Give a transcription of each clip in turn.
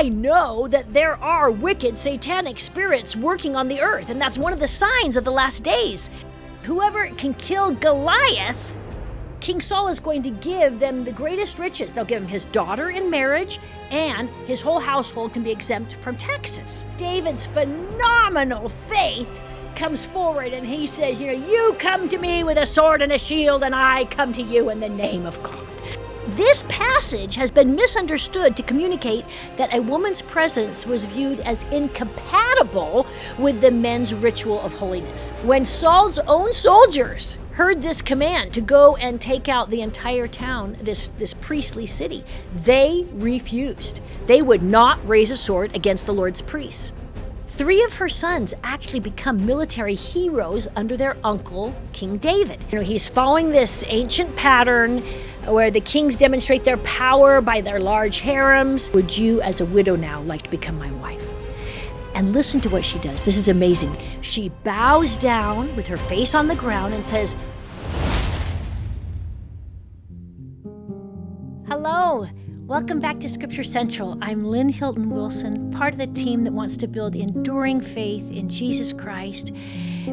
I know that there are wicked satanic spirits working on the earth, and that's one of the signs of the last days. Whoever can kill Goliath, King Saul is going to give them the greatest riches. They'll give him his daughter in marriage, and his whole household can be exempt from taxes. David's phenomenal faith comes forward and he says, you come to me with a sword and a shield, and I come to you in the name of God. This passage has been misunderstood to communicate that a woman's presence was viewed as incompatible with the men's ritual of holiness. When Saul's own soldiers heard this command to go and take out the entire town, this priestly city, they refused. They would not raise a sword against the Lord's priests. 3 of her sons actually become military heroes under their uncle, King David. He's following this ancient pattern where the kings demonstrate their power by their large harems. Would you, as a widow now, like to become my wife? And listen to what she does. This is amazing. She bows down with her face on the ground and says, "Hello. Welcome back to Scripture Central. I'm Lynne Hilton Wilson, part of the team that wants to build enduring faith in Jesus Christ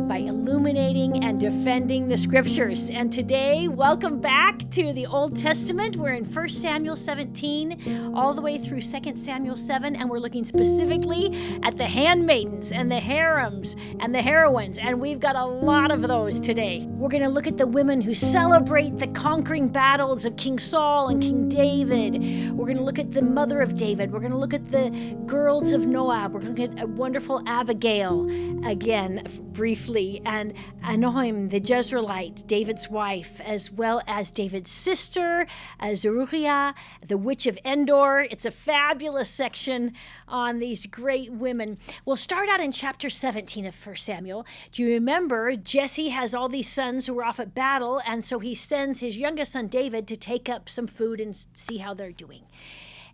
by illuminating and defending the Scriptures. And today, welcome back to the Old Testament. We're in 1 Samuel 17, all the way through 2 Samuel 7, and we're looking specifically at the handmaidens and the harems and the heroines, and we've got a lot of those today. We're going to look at the women who celebrate the conquering battles of King Saul and King David. We're going to look at the mother of David. We're going to look at the girls of Moab. We're going to look at a wonderful Abigail, again, briefly, and Heroine, the Jezreelite, David's wife, as well as David's sister, Zeruiah, the Witch of Endor. It's a fabulous section on these great women. We'll start out in chapter 17 of 1 Samuel. Do you remember Jesse has all these sons who are off at battle, and so he sends his youngest son David to take up some food and see how they're doing.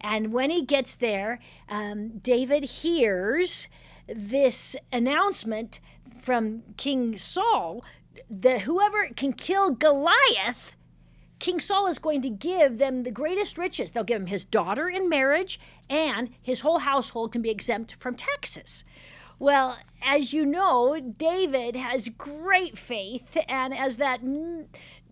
And when he gets there, David hears this announcement from King Saul that whoever can kill Goliath, King Saul is going to give them the greatest riches. They'll give him his daughter in marriage, and his whole household can be exempt from taxes. Well, as you know, David has great faith, and as that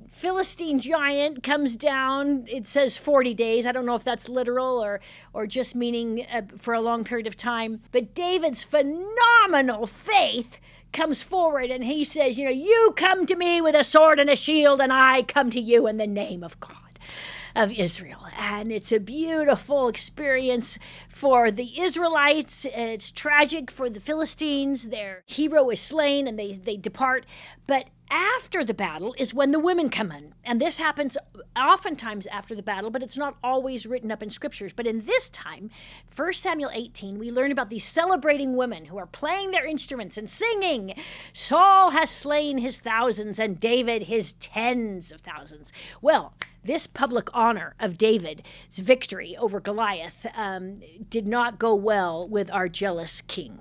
Philistine giant comes down, it says 40 days. I don't know if that's literal or just meaning for a long period of time. But David's phenomenal faith comes forward and he says, you come to me with a sword and a shield, and I come to you in the name of God of Israel. And it's a beautiful experience for the Israelites. It's tragic for the Philistines. Their hero is slain and they depart. But after the battle is when the women come in. And this happens oftentimes after the battle, but it's not always written up in scriptures. But in this time, 1 Samuel 18, we learn about these celebrating women who are playing their instruments and singing, Saul has slain his thousands and David his tens of thousands. Well, this public honor of David's victory over Goliath did not go well with our jealous king.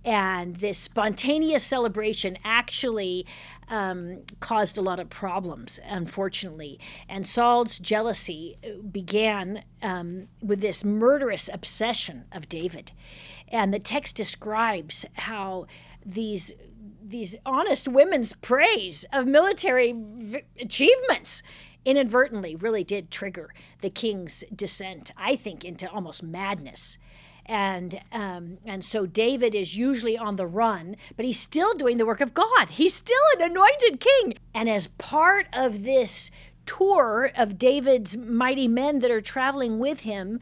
And this spontaneous celebration actually caused a lot of problems, unfortunately. And Saul's jealousy began with this murderous obsession of David. And the text describes how these honest women's praise of military achievements inadvertently really did trigger the king's descent, I think, into almost madness. And so David is usually on the run, but he's still doing the work of God. He's still an anointed king. And as part of this tour of David's mighty men that are traveling with him,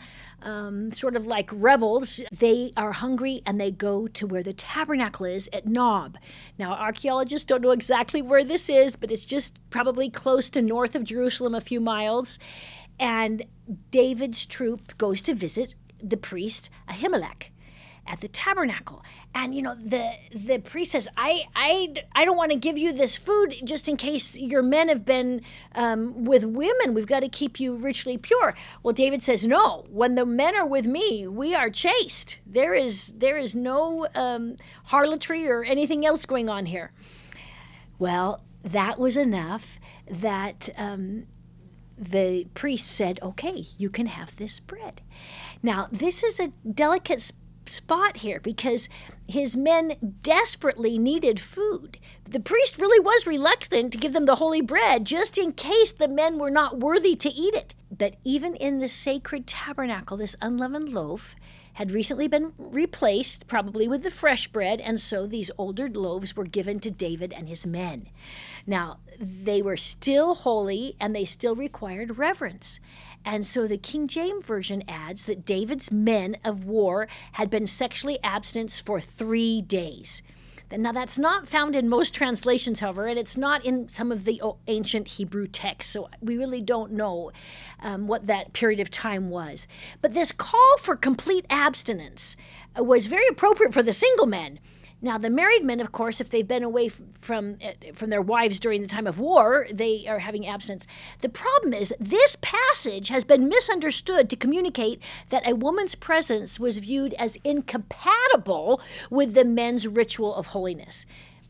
sort of like rebels, they are hungry and they go to where the tabernacle is at Nob. Now, archaeologists don't know exactly where this is, but it's just probably close to north of Jerusalem, a few miles. And David's troop goes to visit the priest Ahimelech at the tabernacle. And, the priest says, I don't want to give you this food just in case your men have been with women. We've got to keep you ritually pure. Well, David says, no, when the men are with me, we are chaste. There is no harlotry or anything else going on here. Well, that was enough that the priest said, okay, you can have this bread. Now, this is a delicate spot here because his men desperately needed food. The priest really was reluctant to give them the holy bread just in case the men were not worthy to eat it. But even in the sacred tabernacle, this unleavened loaf had recently been replaced, probably with the fresh bread, and so these older loaves were given to David and his men. Now, they were still holy and they still required reverence. And so the King James Version adds that David's men of war had been sexually abstinent for 3 days. Now, that's not found in most translations, however, and it's not in some of the ancient Hebrew texts, so we really don't know what that period of time was. But this call for complete abstinence was very appropriate for the single men. Now, the married men, of course, if they've been away from their wives during the time of war, they are having abstinence. The problem is this passage has been misunderstood to communicate that a woman's presence was viewed as incompatible with the men's ritual of holiness.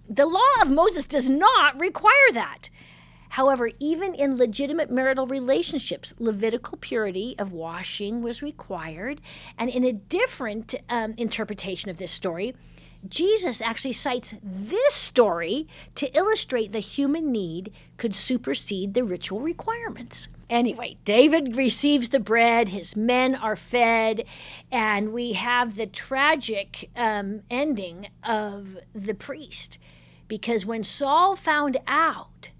The law of Moses does not require that. However, even in legitimate marital relationships, Levitical purity of washing was required. And in a different interpretation of this story, Jesus actually cites this story to illustrate the human need could supersede the ritual requirements. Anyway, David receives the bread, his men are fed, and we have the tragic ending of the priest. Because when Saul found out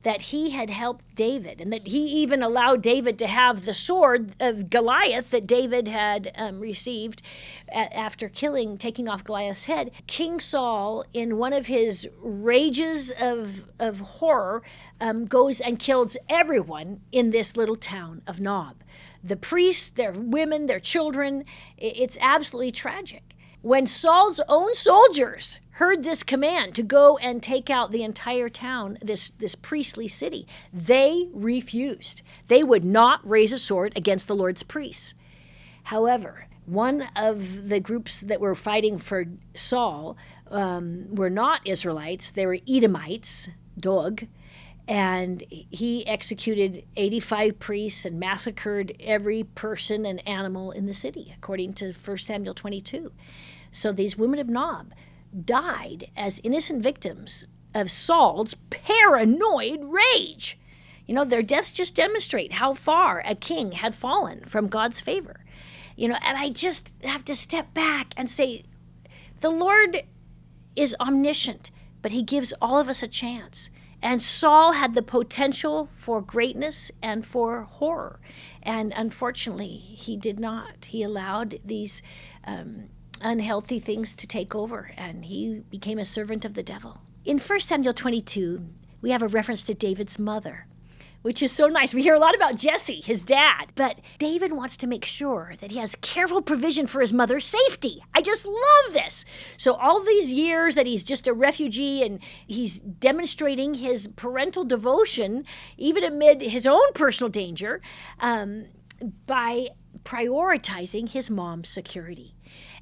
that he had helped David, and that he even allowed David to have the sword of Goliath that David had received after taking off Goliath's head, King Saul, in one of his rages of horror, goes and kills everyone in this little town of Nob. The priests, their women, their children. It's absolutely tragic. When Saul's own soldiers heard this command to go and take out the entire town, this priestly city, they refused. They would not raise a sword against the Lord's priests. However, one of the groups that were fighting for Saul were not Israelites. They were Edomites, Dog, and he executed 85 priests and massacred every person and animal in the city, according to 1 Samuel 22. So these women of Nob died as innocent victims of Saul's paranoid rage. Their deaths just demonstrate how far a king had fallen from God's favor. And I just have to step back and say, the Lord is omniscient, but he gives all of us a chance. And Saul had the potential for greatness and for horror. And unfortunately, he did not. He allowed these unhealthy things to take over, and he became a servant of the devil. In 1 Samuel 22, we have a reference to David's mother, which is so nice. We hear a lot about Jesse, his dad, but David wants to make sure that he has careful provision for his mother's safety. I just love this. So all these years that he's just a refugee, and he's demonstrating his parental devotion, even amid his own personal danger, by prioritizing his mom's security.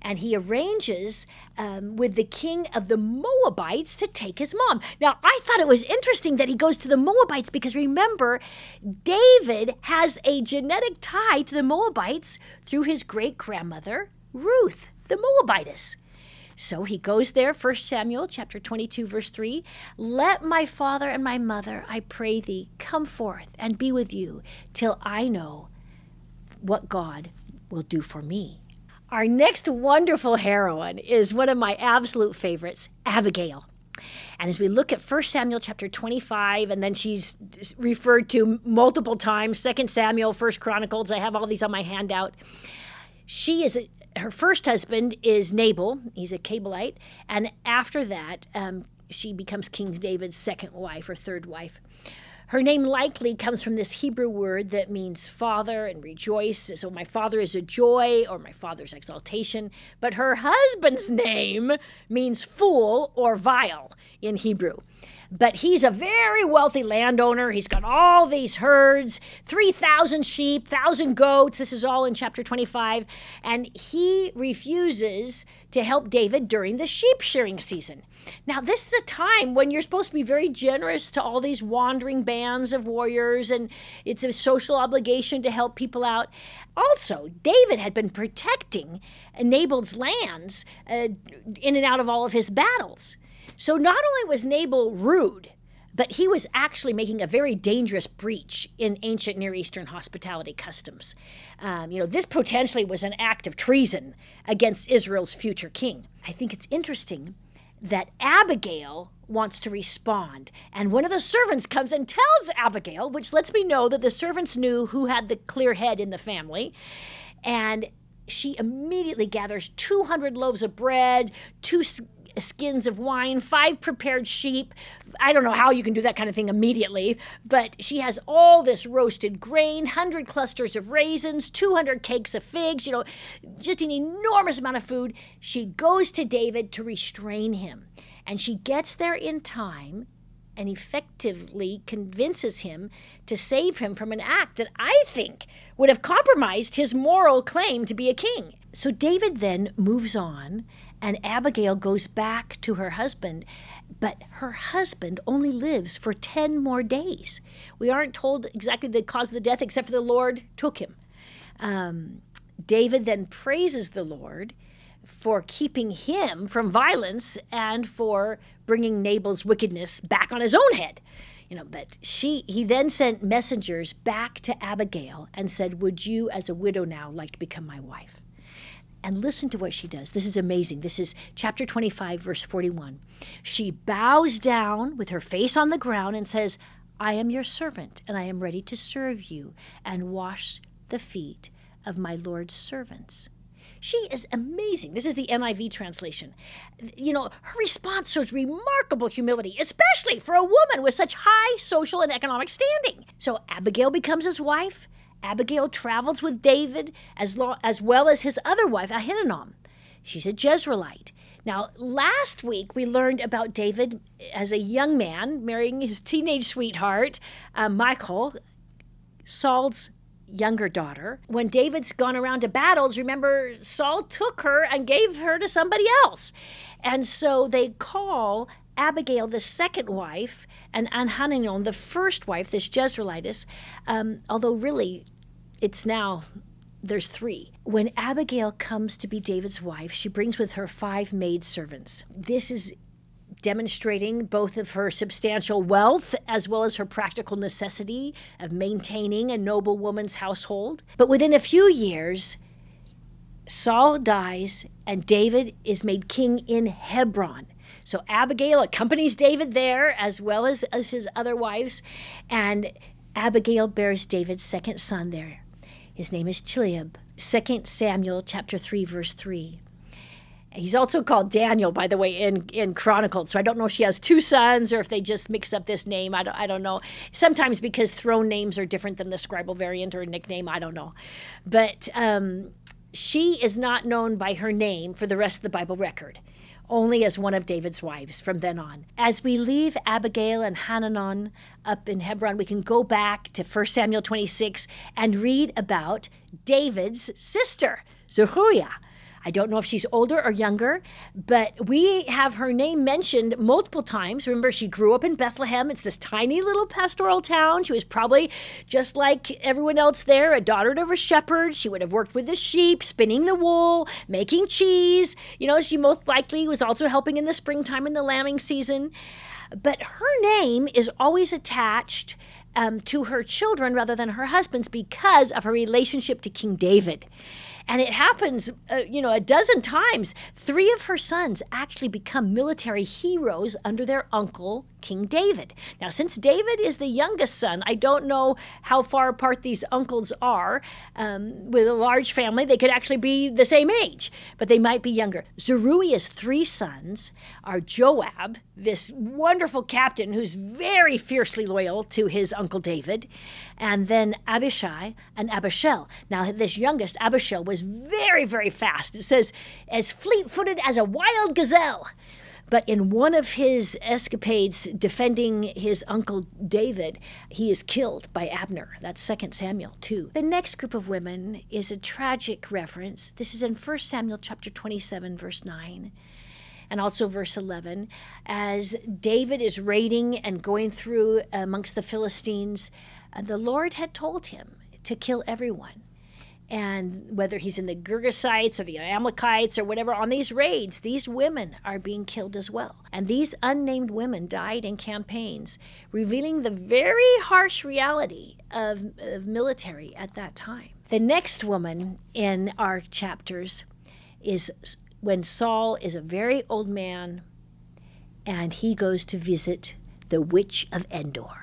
And he arranges with the king of the Moabites to take his mom. Now, I thought it was interesting that he goes to the Moabites because remember, David has a genetic tie to the Moabites through his great-grandmother, Ruth, the Moabitess. So he goes there, 1 Samuel chapter 22, verse 3. Let my father and my mother, I pray thee, come forth and be with you till I know what God will do for me. Our next wonderful heroine is one of my absolute favorites, Abigail. And as we look at 1 Samuel chapter 25, and then she's referred to multiple times, 2 Samuel, 1 Chronicles, I have all these on my handout. Her first husband is Nabal. He's a Cabelite. And after that, she becomes King David's second wife or third wife. Her name likely comes from this Hebrew word that means father and rejoice. So my father is a joy, or my father's exaltation. But her husband's name means fool or vile in Hebrew. But he's a very wealthy landowner. He's got all these herds, 3,000 sheep, 1,000 goats. This is all in chapter 25. And he refuses to help David during the sheep shearing season. Now, this is a time when you're supposed to be very generous to all these wandering bands of warriors, and it's a social obligation to help people out. Also, David had been protecting Nabal's lands in and out of all of his battles. So not only was Nabal rude, but he was actually making a very dangerous breach in ancient Near Eastern hospitality customs. This potentially was an act of treason against Israel's future king. I think it's interesting that Abigail wants to respond. And one of the servants comes and tells Abigail, which lets me know that the servants knew who had the clear head in the family. And she immediately gathers 200 loaves of bread, 2 skins of wine, 5 prepared sheep. I don't know how you can do that kind of thing immediately, but she has all this roasted grain, 100 clusters of raisins, 200 cakes of figs, just an enormous amount of food. She goes to David to restrain him, and she gets there in time and effectively convinces him to save him from an act that I think would have compromised his moral claim to be a king. So David then moves on, and Abigail goes back to her husband, but her husband only lives for 10 more days. We aren't told exactly the cause of the death, except for the Lord took him. David then praises the Lord for keeping him from violence and for bringing Nabal's wickedness back on his own head. But he then sent messengers back to Abigail and said, "Would you, as a widow now, like to become my wife?" And listen to what she does. This is amazing. This is chapter 25, verse 41. She bows down with her face on the ground and says, "I am your servant, and I am ready to serve you and wash the feet of my Lord's servants." She is amazing. This is the NIV translation. Her response shows remarkable humility, especially for a woman with such high social and economic standing. So Abigail becomes his wife. Abigail travels with David as well as his other wife, Ahinoam. She's a Jezreelite. Now, last week we learned about David as a young man marrying his teenage sweetheart, Michal, Saul's younger daughter. When David's gone around to battles, remember, Saul took her and gave her to somebody else. And so they call Abigail the second wife and Ahinoam the first wife, this Jezreelitess, although really there's 3. When Abigail comes to be David's wife, she brings with her 5 maidservants. This is demonstrating both of her substantial wealth as well as her practical necessity of maintaining a noble woman's household. But within a few years, Saul dies and David is made king in Hebron. So Abigail accompanies David there as well as his other wives, and Abigail bears David's second son there. His name is Chileab. 2 Samuel chapter 3, verse 3. He's also called Daniel, by the way, in Chronicles. So I don't know if she has 2 sons or if they just mixed up this name. I don't know. Sometimes because throne names are different than the scribal variant or a nickname. I don't know. But she is not known by her name for the rest of the Bible record, only as one of David's wives from then on. As we leave Abigail and Ahinoam up in Hebron, we can go back to 1 Samuel 26 and read about David's sister, Zeruiah. I don't know if she's older or younger, but we have her name mentioned multiple times. Remember, she grew up in Bethlehem. It's this tiny little pastoral town. She was probably just like everyone else there, a daughter of a shepherd. She would have worked with the sheep, spinning the wool, making cheese. She most likely was also helping in the springtime in the lambing season. But her name is always attached to her children rather than her husband's because of her relationship to King David. And it happens, a dozen times. 3 of her sons actually become military heroes under their uncle, King David. Now, since David is the youngest son, I don't know how far apart these uncles are. With a large family, they could actually be the same age, but they might be younger. Zeruiah's 3 sons are Joab, this wonderful captain who's very fiercely loyal to his uncle David, and then Abishai and Abigail. Now, this youngest, Abigail, was very, very fast. It says, as fleet-footed as a wild gazelle. But in one of his escapades defending his uncle David, he is killed by Abner. That's 2 Samuel 2. The next group of women is a tragic reference. This is in 1 Samuel chapter 27, verse 9. And also verse 11, as David is raiding and going through amongst the Philistines, the Lord had told him to kill everyone. And whether he's in the Girgashites or the Amalekites or whatever, on these raids, these women are being killed as well. And these unnamed women died in campaigns, revealing the very harsh reality of military at that time. The next woman in our chapters is when Saul is a very old man and he goes to visit the Witch of Endor.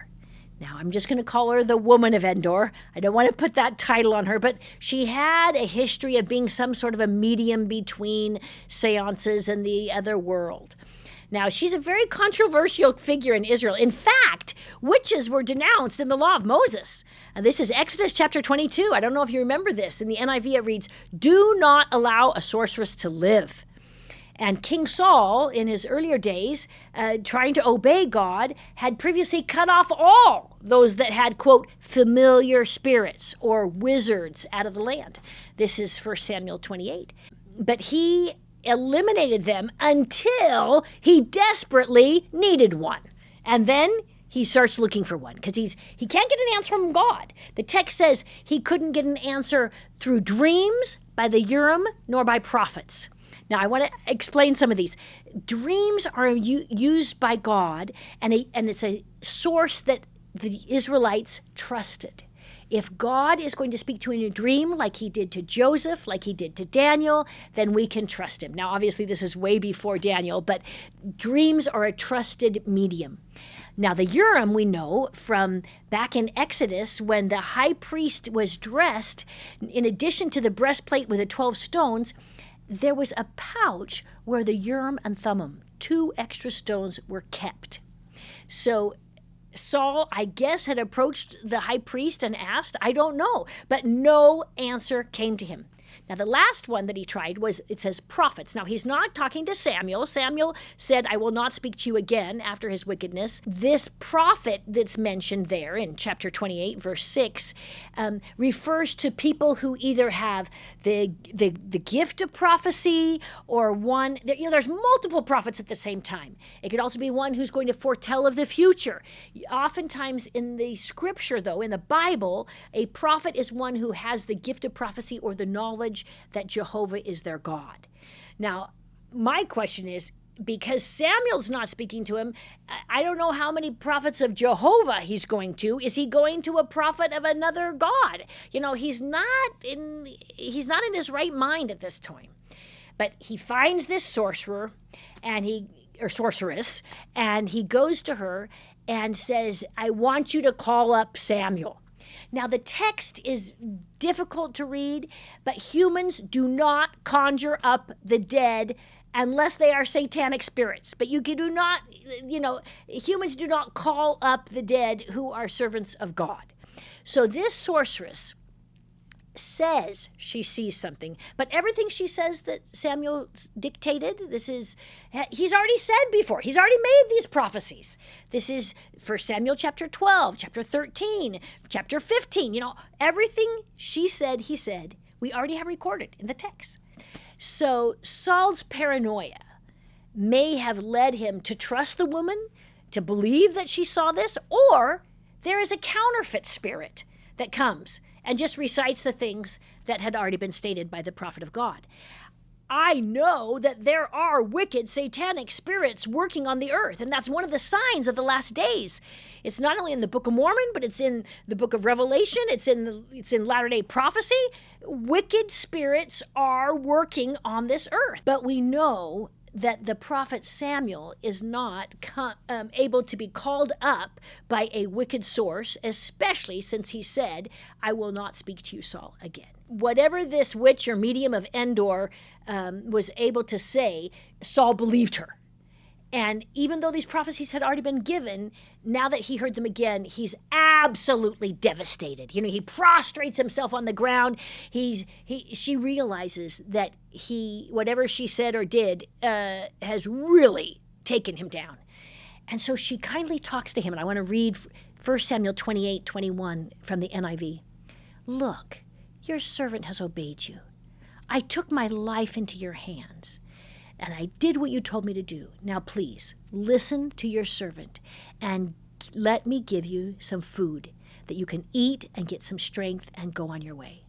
Now, I'm just going to call her the Woman of Endor. I don't want to put that title on her, but she had a history of being some sort of a medium between seances and the other world. Now, she's a very controversial figure in Israel. In fact, witches were denounced in the law of Moses. And this is Exodus chapter 22. I don't know if you remember this. In the NIV, it reads, "Do not allow a sorceress to live." And King Saul, in his earlier days, trying to obey God, had previously cut off all those that had, quote, familiar spirits or wizards out of the land. This is 1 Samuel 28. But he eliminated them until he desperately needed one. And then he starts looking for one because he can't get an answer from God. The text says he couldn't get an answer through dreams, by the Urim, nor by prophets. Now, I want to explain some of these. Dreams are used by God, and it's a source that the Israelites trusted. If God is going to speak to you in a dream like he did to Joseph, like he did to Daniel, then we can trust him. Now, obviously, this is way before Daniel, but dreams are a trusted medium. Now, the Urim, we know from back in Exodus when the high priest was dressed, in addition to the breastplate with the 12 stones, there was a pouch where the Urim and Thummim, 2 extra stones, were kept. So Saul, I guess, had approached the high priest and asked, I don't know, but no answer came to him. Now, the last one that he tried was, it says prophets. Now, he's not talking to Samuel. Samuel said, I will not speak to you again after his wickedness. This prophet that's mentioned there in chapter 28, verse 6, refers to people who either have the gift of prophecy or one, there's multiple prophets at the same time. It could also be one who's going to foretell of the future. Oftentimes in the scripture, though, in the Bible, a prophet is one who has the gift of prophecy or the knowledge that Jehovah is their God. Now, my question is, because Samuel's not speaking to him, I don't know how many prophets of Jehovah he's going to. Is he going to a prophet of another God? He's not in his right mind at this time. But he finds this sorceress, and he goes to her and says, I want you to call up Samuel. Now, the text is difficult to read, but humans do not conjure up the dead unless they are satanic spirits. But you do not, humans do not call up the dead who are servants of God. So this sorceress says she sees something, but everything she says that Samuel dictated, he's already said before. He's already made these prophecies. This is 1 Samuel chapter 12, chapter 13, chapter 15. Everything she said, he said, we already have recorded in the text. So Saul's paranoia may have led him to trust the woman, to believe that she saw this, or there is a counterfeit spirit that comes and just recites the things that had already been stated by the prophet of God. I know that there are wicked satanic spirits working on the earth, and that's one of the signs of the last days. It's not only in the Book of Mormon, but it's in the Book of Revelation, it's in Latter-day Prophecy. Wicked spirits are working on this earth. But we know that the prophet Samuel is not able to be called up by a wicked source, especially since he said, I will not speak to you, Saul, again. Whatever this witch or medium of Endor was able to say, Saul believed her. And even though these prophecies had already been given, now that he heard them again, he's absolutely devastated. He prostrates himself on the ground. She realizes that whatever she said or did has really taken him down. And so she kindly talks to him, and I want to read 1 Samuel 28:21 from the NIV. Look, your servant has obeyed you. I took my life into your hands, and I did what you told me to do. Now please, listen to your servant, and let me give you some food that you can eat and get some strength and go on your way.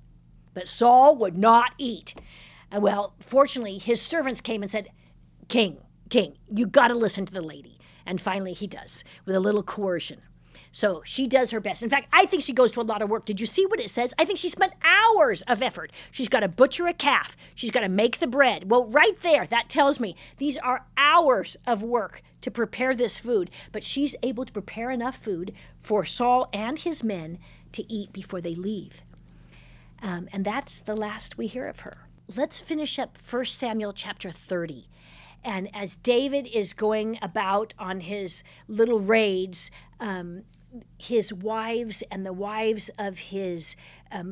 But Saul would not eat. And well, fortunately, his servants came and said, King, you got to listen to the lady. And finally he does, with a little coercion. So she does her best. In fact, I think she goes to a lot of work. Did you see what it says? I think she spent hours of effort. She's got to butcher a calf. She's got to make the bread. Well, right there, that tells me these are hours of work to prepare this food. But she's able to prepare enough food for Saul and his men to eat before they leave. And that's the last we hear of her. Let's finish up 1 Samuel chapter 30. And as David is going about on his little raids, his wives and the wives of his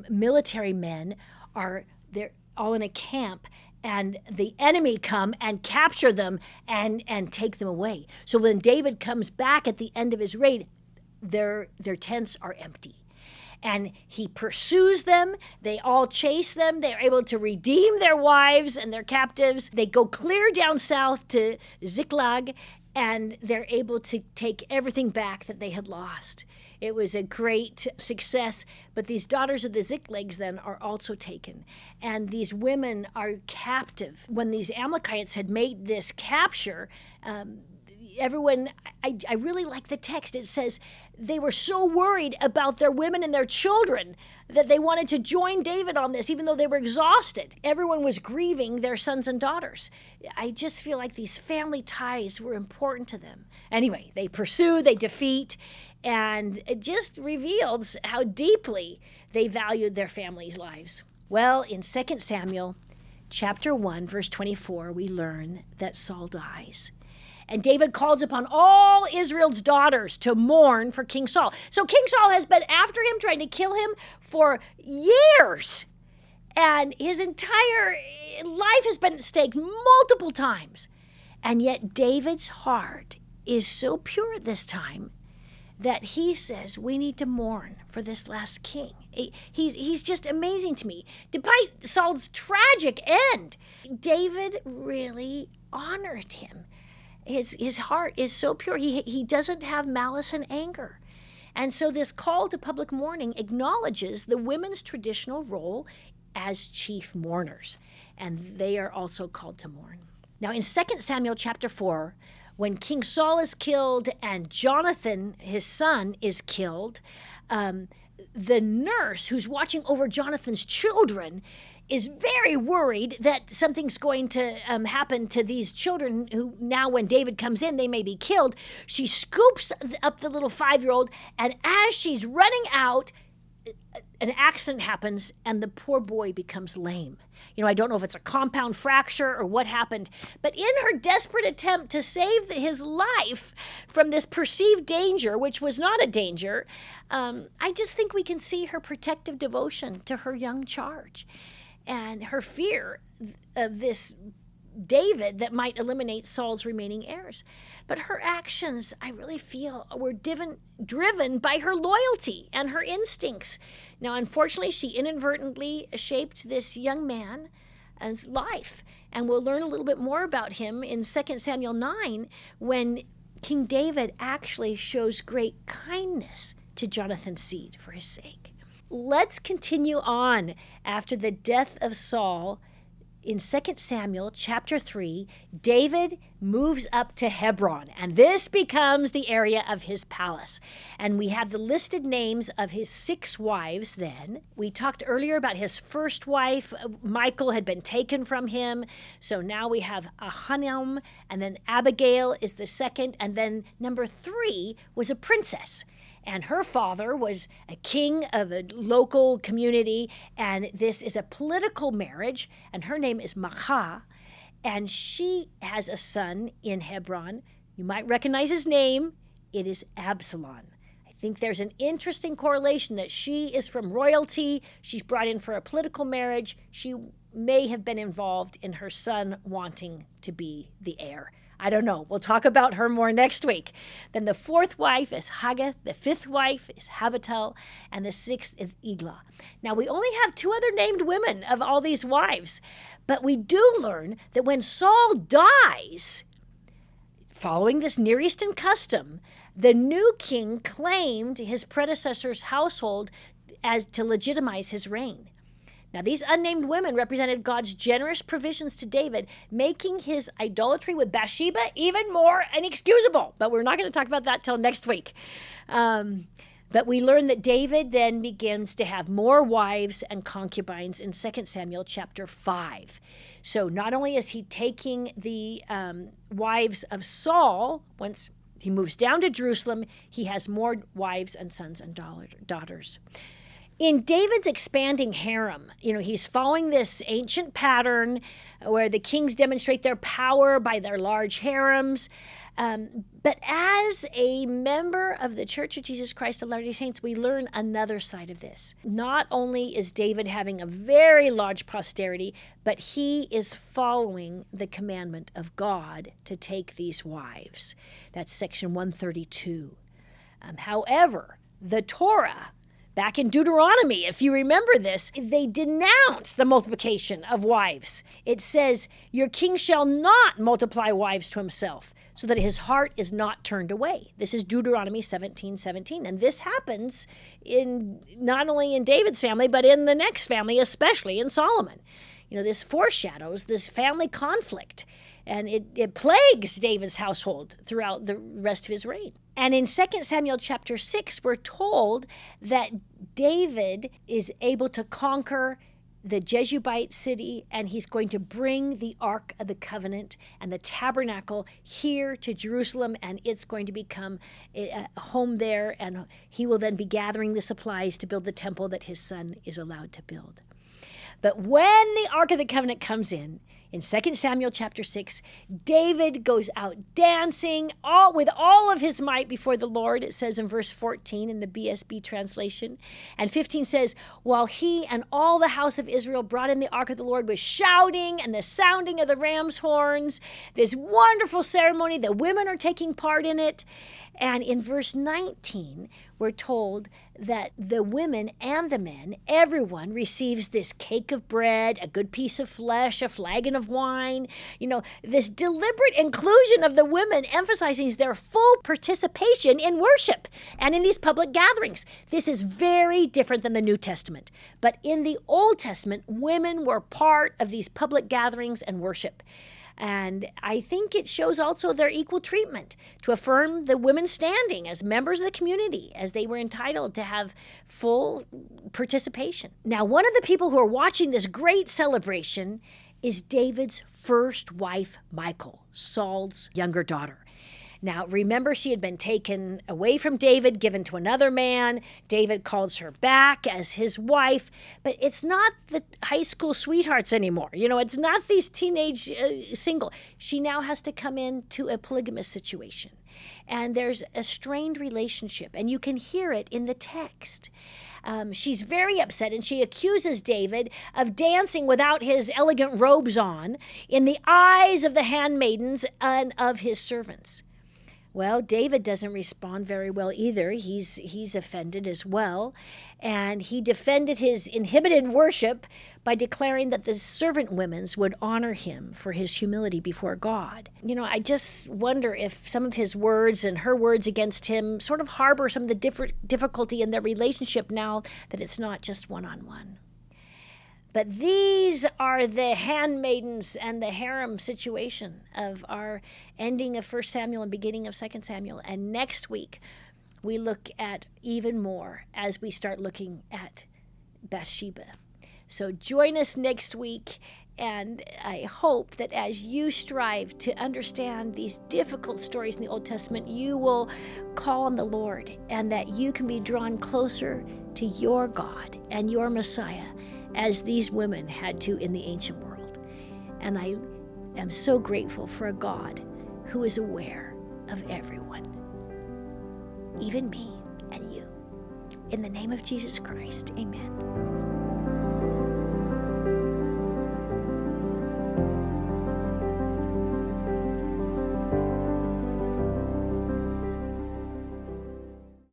military men they're all in a camp, and the enemy come and capture them and take them away. So when David comes back at the end of his raid, their tents are empty. And he pursues them. They all chase them. They're able to redeem their wives and their captives. They go clear down south to Ziklag, and they're able to take everything back that they had lost. It was a great success, but these daughters of the Ziklags then are also taken, and these women are captive. When these Amalekites had made this capture, everyone, I really like the text. It says they were so worried about their women and their children that they wanted to join David on this, even though they were exhausted. Everyone was grieving their sons and daughters. I just feel like these family ties were important to them. Anyway, they pursue, they defeat, and it just reveals how deeply they valued their families' lives. Well, in 2 Samuel chapter 1, verse 24, we learn that Saul dies. And David calls upon all Israel's daughters to mourn for King Saul. So King Saul has been after him, trying to kill him for years. And his entire life has been at stake multiple times. And yet David's heart is so pure at this time that he says, we need to mourn for this last king. He's just amazing to me. Despite Saul's tragic end, David really honored him. His heart is so pure. He doesn't have malice and anger. And so this call to public mourning acknowledges the women's traditional role as chief mourners. And they are also called to mourn. Now in 2 Samuel chapter 4, when King Saul is killed and Jonathan, his son, is killed, the nurse who's watching over Jonathan's children is very worried that something's going to happen to these children who now when David comes in, they may be killed. She scoops up the little 5-year-old, and as she's running out, an accident happens and the poor boy becomes lame. I don't know if it's a compound fracture or what happened, but in her desperate attempt to save his life from this perceived danger, which was not a danger, I just think we can see her protective devotion to her young charge and her fear of this David that might eliminate Saul's remaining heirs. But her actions, I really feel, were driven by her loyalty and her instincts. Now, unfortunately, she inadvertently shaped this young man's life. And we'll learn a little bit more about him in 2 Samuel 9, when King David actually shows great kindness to Jonathan's seed for his sake. Let's continue on after the death of Saul. In 2 Samuel chapter 3, David moves up to Hebron, and this becomes the area of his palace. And we have the listed names of his 6 wives then. We talked earlier about his first wife. Michal had been taken from him. So now we have Harem, and then Abigail is the second, and then number 3 was a princess. And her father was a king of a local community, and this is a political marriage, and her name is Michal, and she has a son in Hebron. You might recognize his name. It is Absalom. I think there's an interesting correlation that she is from royalty. She's brought in for a political marriage. She may have been involved in her son wanting to be the heir. I don't know. We'll talk about her more next week. Then the fourth wife is Haggith, the fifth wife is Habatal, and the sixth is Eglah. Now, we only have 2 other named women of all these wives, but we do learn that when Saul dies, following this Near Eastern custom, the new king claimed his predecessor's household as to legitimize his reign. Now, these unnamed women represented God's generous provisions to David, making his idolatry with Bathsheba even more inexcusable. But we're not going to talk about that till next week. But we learn that David then begins to have more wives and concubines in 2 Samuel chapter 5. So not only is he taking the wives of Saul, once he moves down to Jerusalem, he has more wives and sons and daughters. In David's expanding harem, he's following this ancient pattern where the kings demonstrate their power by their large harems. But as a member of the Church of Jesus Christ of Latter-day Saints, we learn another side of this. Not only is David having a very large posterity, but he is following the commandment of God to take these wives. That's section 132. However, the Torah, back in Deuteronomy, if you remember this, they denounce the multiplication of wives. It says, your king shall not multiply wives to himself, so that his heart is not turned away. This is Deuteronomy 17:17. And this happens not only in David's family, but in the next family, especially in Solomon. This foreshadows this family conflict. And it plagues David's household throughout the rest of his reign. And in 2 Samuel chapter 6, we're told that David is able to conquer the Jebusite city, and he's going to bring the Ark of the Covenant and the tabernacle here to Jerusalem, and it's going to become a home there, and he will then be gathering the supplies to build the temple that his son is allowed to build. But when the Ark of the Covenant comes in 2 Samuel chapter 6, David goes out dancing with all of his might before the Lord, it says in verse 14 in the BSB translation. And 15 says, while he and all the house of Israel brought in the ark of the Lord with shouting and the sounding of the ram's horns, this wonderful ceremony, the women are taking part in it. And in verse 19, we're told that the women and the men, everyone receives this cake of bread, a good piece of flesh, a flagon of wine. This deliberate inclusion of the women emphasizing their full participation in worship and in these public gatherings. This is very different than the New Testament. But in the Old Testament, women were part of these public gatherings and worship. And I think it shows also their equal treatment to affirm the women's standing as members of the community, as they were entitled to have full participation. Now, one of the people who are watching this great celebration is David's first wife, Michal, Saul's younger daughter. Now, remember, she had been taken away from David, given to another man. David calls her back as his wife, but it's not the high school sweethearts anymore. It's not these teenage single. She now has to come into a polygamous situation, and there's a strained relationship, and you can hear it in the text. She's very upset, and she accuses David of dancing without his elegant robes on in the eyes of the handmaidens and of his servants. Well, David doesn't respond very well either. He's offended as well. And he defended his inhibited worship by declaring that the servant women's would honor him for his humility before God. I just wonder if some of his words and her words against him sort of harbor some of the difficulty in their relationship now that it's not just one-on-one. But these are the handmaidens and the harem situation of our ending of 1 Samuel and beginning of 2 Samuel. And next week, we look at even more as we start looking at Bathsheba. So join us next week, and I hope that as you strive to understand these difficult stories in the Old Testament, you will call on the Lord, and that you can be drawn closer to your God and your Messiah, as these women had to in the ancient world. And I am so grateful for a God who is aware of everyone, even me and you. In the name of Jesus Christ, amen.